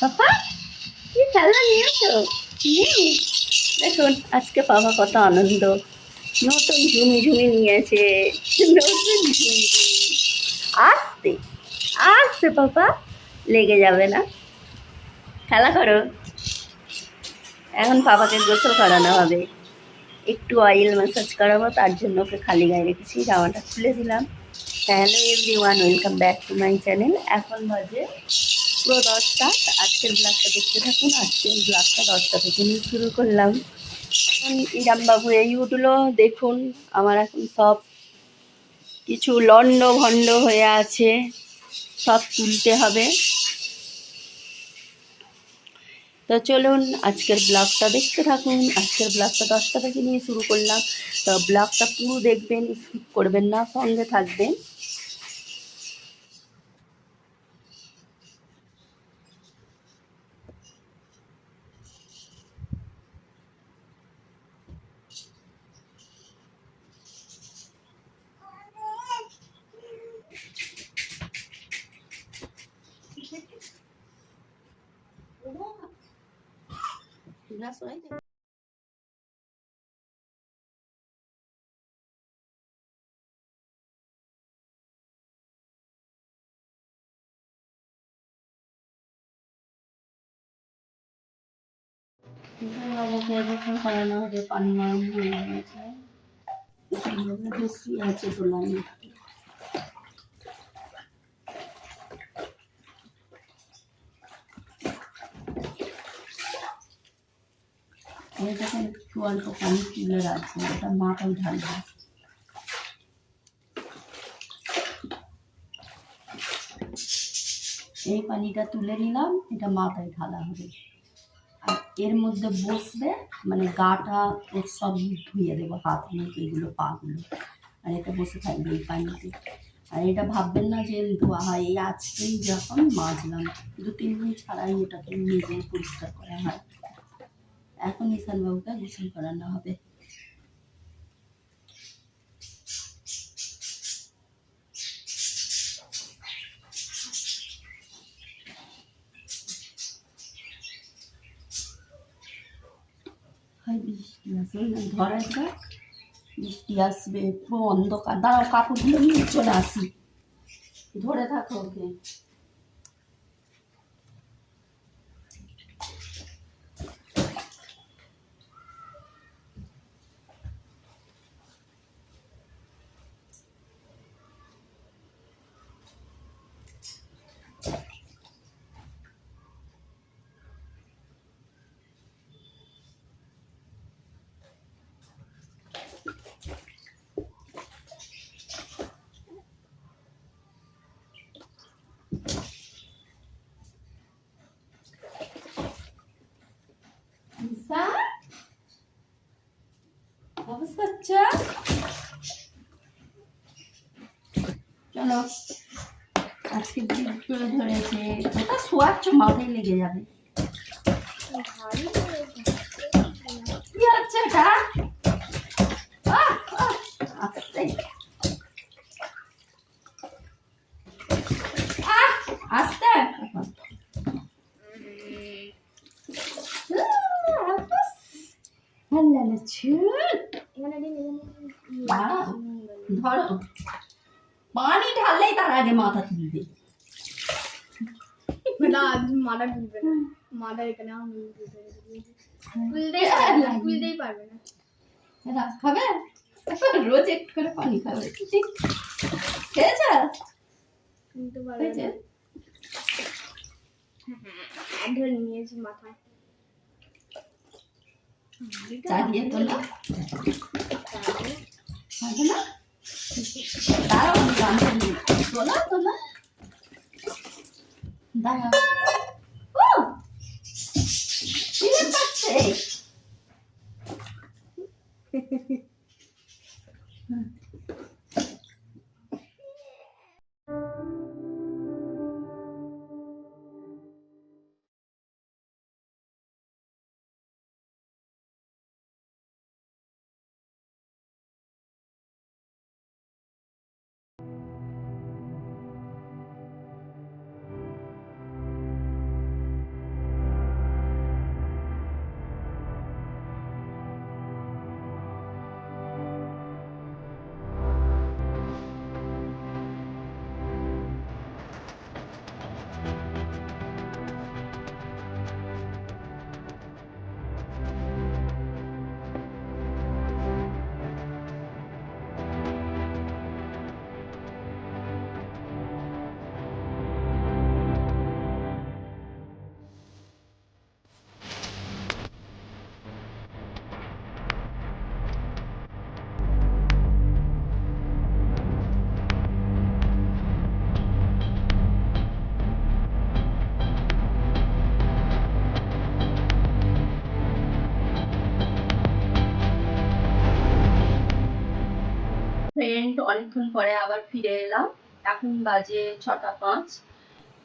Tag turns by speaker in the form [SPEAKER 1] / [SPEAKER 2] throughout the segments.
[SPEAKER 1] পাপা কি খেলনা নিয়েছো? দেখুন আজকে পাপা কত আনন্দ, নতুন ঝুমি ঝুমি নিয়েছে, নতুন ঝুমি। আস্তে আস্তে পাপা, লেগে যাবে না, খেলা করো। এখন পাপাকে গোসল করানো হবে, একটু অয়েল ম্যাসাজ করাবো, তার জন্য ওকে খালি গায়ে রেখেছি, জামাটা খুলে দিলাম। Hello everyone, welcome back to my channel. এখন বাজে পুরো 10টা। আজকের ব্লগটা দেখতে থাকুন। আজকের ব্লগটা 10টা থেকে নিয়ে শুরু করলাম। ইরামবাবু এই উঠলো, দেখুন আমার এখন সব কিছু লন্ড ভন্ড হয়ে আছে, সব তুলতে হবে। তো চলুন আজকের ব্লগটা দেখতে থাকুন। আজকের ব্লগটা 10টা থেকে নিয়ে শুরু করলাম, তো ব্লগটা পুরো দেখবেন, স্কিপ করবেন না, সঙ্গে থাকবেন। বাবুকে গোসল করানো হবে, পানি গরম হয়ে গেছে, বেশি আছে তোলা নেই। এটাকে একটু অল্প পানি তুলে রাখবো, এটা মাথায় ঢালবো। এই পানিটা তুলে নিলাম, এটা মাথায় ঢালা হবে, আর এর মধ্যে বসবে, মানে গাটা ওর সব ধুয়ে দেবো, হাত মুখ এগুলো পাগুলো, আর এটা বসে থাকবে এই পানিতে। আর এটা ভাববেন না যে ধোয়া হয়, এই আজকেই যখন মাজলাম, 2-3 দিন ছাড়াই এটাকে নিজে পরিষ্কার করা হয়। এখন ঈশানবাবুকে গোসল করানো হবে। বৃষ্টি আসবে না, ধর একবার বৃষ্টি আসবে, পুরো অন্ধকার। দাঁড়াও, কাপড় দিয়ে নিয়ে চলে আসি, ধরে থাকো ওকে। বাচ্চা চলো, আজকে করে ধরেছে, ওটা শোয়াচ্ছ, মাথায় লেগে যাবে। কি হচ্ছে এটা? আস্তে আস্তে, ধরো, পানি ঢাললেই তার আগে মাথা তুলবে।
[SPEAKER 2] না মাথা তুলবে না, মাথা এখানে তুলতেই পারবে না।
[SPEAKER 1] খাবে রোজ একটু করে পানি খাবে, খেয়েছ?
[SPEAKER 2] তুলতে পারবে না। হ্যাঁ ঢেলে নিয়েছি মাথায়।
[SPEAKER 1] চালিয়ে তোলা হবে না, দাঁড়াও আমি গানটা নিয়ে তোলা তোলা, দাঁড়াও। ও চিনে পাচ্ছে। ফ্রেন্ড, অনেকক্ষণ পরে আবার ফিরে এলাম। এখন বাজে 6টা 5।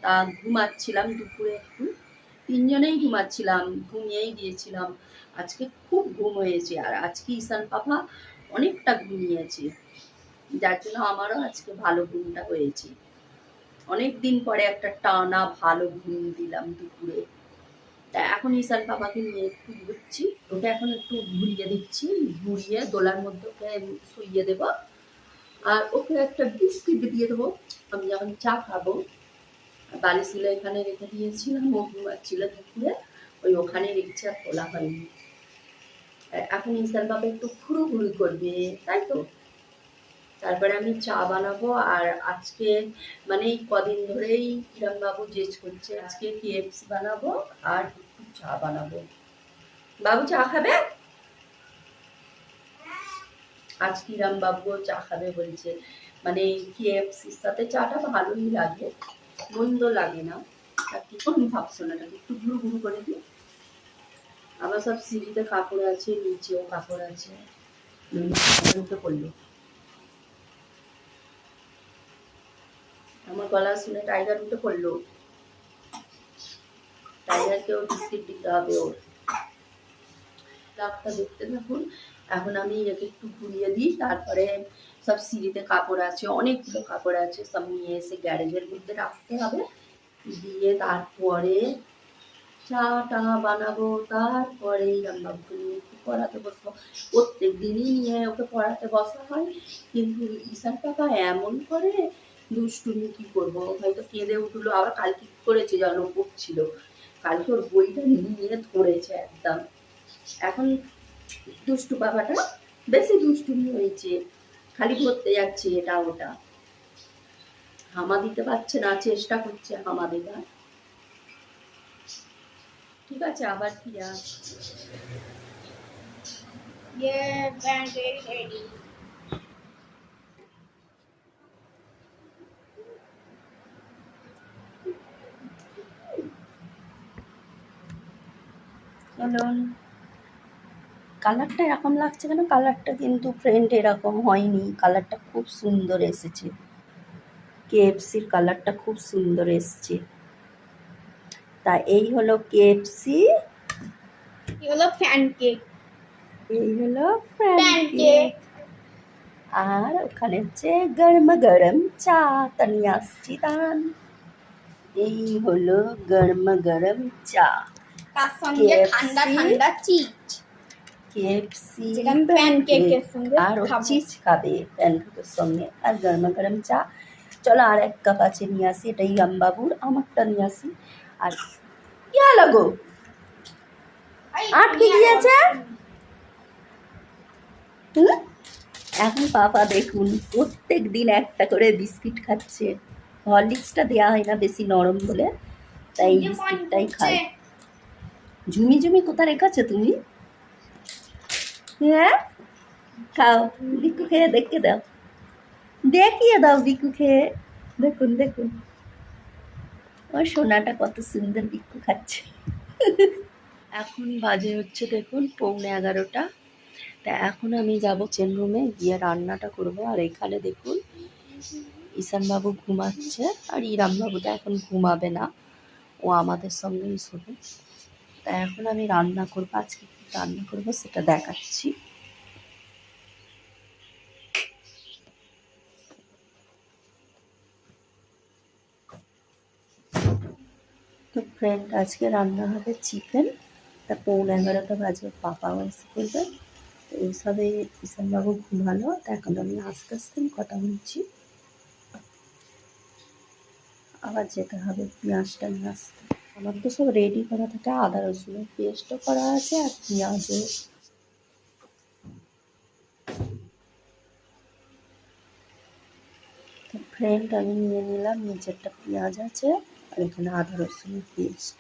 [SPEAKER 1] তা ঘুমাচ্ছিলাম দুপুরে একটু, তিনজনেই ঘুমাচ্ছিলাম, ঘুমিয়েই গিয়েছিলাম। আজকে খুব ঘুম হয়েছে, আর আজকে ঈশান পাপা অনেকটা ঘুমিয়েছে, যার জন্য আমারও আজকে ভালো ঘুমটা হয়েছে। অনেক দিন পরে একটা টানা ভালো ঘুম দিলাম দুপুরে। তা এখন ঈশান পাপাকে নিয়ে একটু ঘুরছি, ওকে এখন একটু ঘুরিয়ে দিচ্ছি, ঘুরিয়ে দোলার মধ্যে ওকে শুইয়ে দেবো, আর ওকে একটা বিস্কিট দিয়ে দেবো। আমি যখন চা খাবো, বালিশ গুলো এখানে রেখে দিয়েছিলাম, ও ঘুমাচ্ছিল দুপুরে, ওই ওখানে রেখেছি, আর তোলা হয়নি। এখন ঈশান বাবা একটু ঘুরু ঘুরু করবে, তাই তো। তারপরে আমি চা বানাবো। আর আজকে মানে এই কদিন ধরেই কিরম বাবু জেদ করছে, আজকে KFC বানাবো আর একটু চা বানাবো। বাবু চা খাবে? আজ কিরম বাবুও চা খাবে বলছে। মানে KFCর সাথে চাটা ভালোই লাগে, মন্দ লাগে না। আর কি আমি ভাবছো না, একটু ঘুরু ঘুরু করে দিই। আবার সব সিঁড়িতে কাপড় আছে, নিচেও কাপড় আছে, উঠে পড়লো। আমার গলা শুনে টাইগার উঠে পড়লো। টাইগারকেও বিস্কিট দিতে হবে ওর। লাভটা দেখতে থাকুন। এখন আমি একে একটু ঘুরিয়ে দিই, তারপরে সব সিঁড়িতে কাপড় আছে, অনেকগুলো কাপড় আছে, সব নিয়ে এসে গ্যারেজের মধ্যে রাখতে হবে। দিয়ে তারপরে চা টা বানাবো, তারপরে রান্নাবাবুকে নিয়ে একটু পড়াতে বসবো। প্রত্যেক দিনই নিয়ে ওকে পড়াতে বসা হয়, কিন্তু ঈশান পাপা এমন করে দুষ্টুমি, কি করবো, হয়তো কেঁদে উঠলো। আবার কালকে কি করেছে জানো, পড়ছিল, কালকে ওর বইটা নিয়ে ধরেছে একদম। এখন দুষ্টু বাবাটা বেশি দুষ্টুমি হয়েছে, খালি ধরতে যাচ্ছে এটা ওটা, হামা দিতে পারছে না, চেষ্টা করছে হামা দেবার। ঠিক আছে, আবার ফিরে আসছি।
[SPEAKER 2] রেডি।
[SPEAKER 1] চলুন। কালারটা এরকম লাগছে কেন? কালারটা কিন্তু ফ্রেন্ড এরকম হয়নি, কালারটা খুব সুন্দর এসেছে। KFCর কালারটা খুব সুন্দর এসছে। তা এই হলো KFC,
[SPEAKER 2] এই হলো ফ্যান কেক।
[SPEAKER 1] এই হলো প্যানকেক, আর ওখানে হচ্ছে গরম গরম চা। তা নিয়ে আসছি দান। এই হলো গরম গরম চা,
[SPEAKER 2] তার সঙ্গে ঠান্ডা ঠান্ডা চিজ,
[SPEAKER 1] KFC
[SPEAKER 2] যেটা আমি প্যানকেকের সঙ্গে
[SPEAKER 1] আর ও
[SPEAKER 2] খাবো।
[SPEAKER 1] চিজ খাবে প্যানকেকের সঙ্গে, আর গরম গরম চা। চলো আর এক কাপ আছে নিয়ে আসি, এটাই রামবাবুর, আমারটা নিয়ে আসি। আর কি লাগো আটকে গিয়েছে। এখন পাপা দেখুন প্রত্যেক দিন একটা করে বিস্কিট খাচ্ছে। হরলিক্সটা দেওয়া হয় না বেশি নরম বলে, তাই এই বিস্কিটটাই খাই। ঝুমি ঝুমি কোথায় রেখেছো তুমি? হ্যাঁ, খাও, বিকু খেয়ে দেখে দাও, দেখিয়ে দাও বিকু খেয়ে। দেখুন দেখুন ওই সোনাটা কত সুন্দর বিকু খাচ্ছে। এখন বাজে হচ্ছে দেখুন 11:15। তা এখন আমি যাব কিচেন রুমে, গিয়ে রান্নাটা করব। আর এখানে দেখুন ঈশানবাবু ঘুমাচ্ছে, আর ইরামবাবু তো এখন ঘুমাবে না, ও আমাদের সঙ্গেই শোবে। তা এখন আমি রান্না করবো, আজকে কী রান্না করবো সেটা দেখাচ্ছি। তো ফ্রেন্ড, আজকে রান্না হবে চিকেন। তা 11:15 বাজে, পাপাও এসে করবে। তো এইসবে ঈশানবাবু ঘুমালো, তা এখন আমি আস্তে আস্তে কথা বলছি। আবার যেতে হবে পেঁয়াজটা নিয়ে আসতে। আমার তো সব রেডি করা থাকে, আদা রসুনের পেস্টও করা আছে, আর পেঁয়াজও। তো ফ্রেন্ড, আমি নিয়ে নিলাম, নিচেরটা পেঁয়াজ আছে, আর এখানে আদা রসুনের পেস্ট।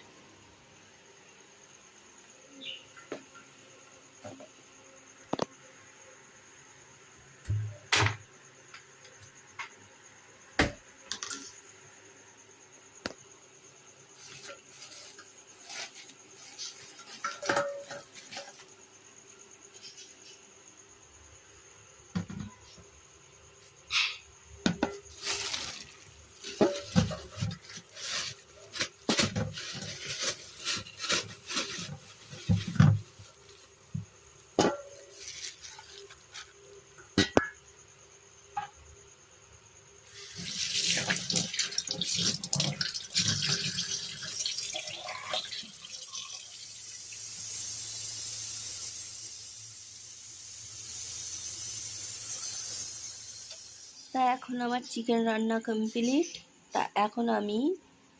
[SPEAKER 1] তা এখন আমার চিকেন রান্না কমপ্লিট। তা এখন আমি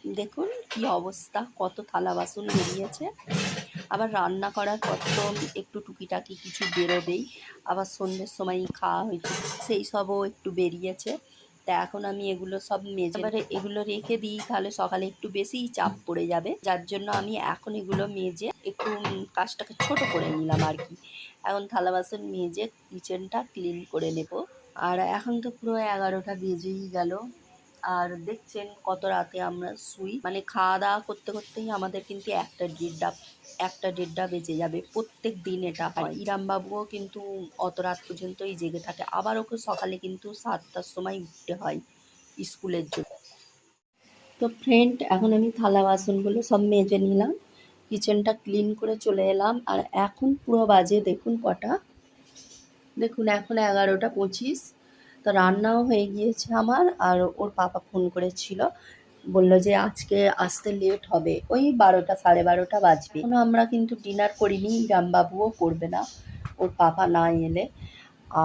[SPEAKER 1] দেখুন কি অবস্থা, কত থালা বাসন বেরিয়েছে। আবার রান্না করার পর তো একটু টুকিটাকি কিছু বেরোবেই, আবার সন্ধ্যের সময় খাওয়া হয়েছে সেই সবও একটু বেরিয়েছে। তা এখন আমি এগুলো সব মেজে এবারে এগুলো রেখে দিই, তাহলে সকালে একটু বেশিই চাপ পড়ে যাবে, যার জন্য আমি এখন এগুলো মেজে একটু কাজটাকে ছোট করে নিলাম আর কি। এখন থালা বাসন মেজে কিচেনটা ক্লিন করে নেব। আর এখন তো পুরো 11টা বেজেই গেল। আর দেখছেন কত রাতে আমরা শুই, মানে খাওয়া দাওয়া করতে করতেই আমাদের কিন্তু একটা দেড়টা বেজে যাবে। প্রত্যেক দিন এটা হয়। ইরামবাবুও কিন্তু অত রাত পর্যন্তই জেগে থাকে, আবার ওকে সকালে কিন্তু 7টার সময় উঠতে হয় স্কুলের জন্য। তো ফ্রেন্ড, এখন আমি থালা বাসনগুলো সব মেজে নিলাম, কিচেনটা ক্লিন করে চলে এলাম। আর এখন পুরো বাজে দেখুন কটা, দেখুন এখন 11টা 25। তো রান্নাও হয়ে গিয়েছে আমার। আর ওর পাপা ফোন করেছিল, বললো যে আজকে আসতে লেট হবে, ওই 12টা 12:30 বাজবে। এখনো আমরা কিন্তু ডিনার করিনি, রামবাবুও করবে না ওর পাপা না এলে,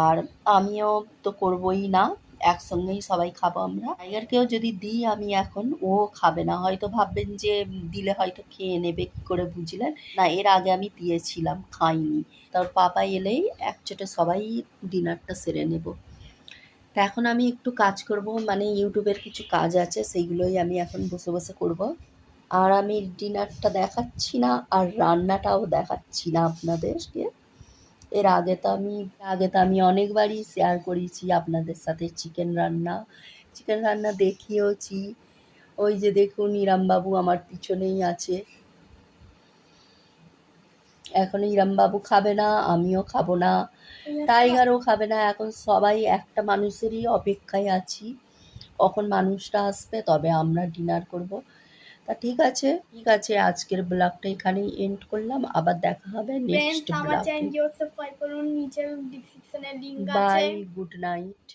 [SPEAKER 1] আর আমিও তো করবই না, একসঙ্গেই সবাই খাবো আমরা। টাইগারকেও যদি দিই আমি এখন, ও খাবে না, হয়তো ভাববেন যে দিলে হয়তো খেয়ে নেবে, কী করে বুঝলেন? না, এর আগে আমি দিয়েছিলাম, খাইনি। তার পাপা এলেই একচোটে সবাই ডিনারটা সেরে নেব। তা এখন আমি একটু কাজ করব, মানে ইউটিউবের কিছু কাজ আছে, সেইগুলোই আমি এখন বসে বসে করব। আর আমি ডিনারটা দেখাচ্ছি না, আর রান্নাটাও দেখাচ্ছি না আপনাদেরকে। এর আগে তো আমি অনেকবারই শেয়ার করেছি আপনাদের সাথে চিকেন রান্না দেখিয়েওছি। ওই যে দেখুন ইরামবাবু আমার পিছনেই আছে। এখন ইরামবাবু খাবে না, আমিও খাবো না, টাইগারও খাবে না। এখন সবাই একটা মানুষেরই অপেক্ষায় আছি, কখন মানুষটা আসবে তবে আমরা ডিনার করব। তা ঠিক আছে, আজকের ব্লগটা এখানেই এন্ড করলাম, আবার দেখা হবে নেক্সট
[SPEAKER 2] আমার
[SPEAKER 1] ব্লগে।
[SPEAKER 2] চ্যানেল সাবস্ক্রাইব করুন, নিচে ডেসক্রিপশনে লিংক আছে।
[SPEAKER 1] Bye, good night.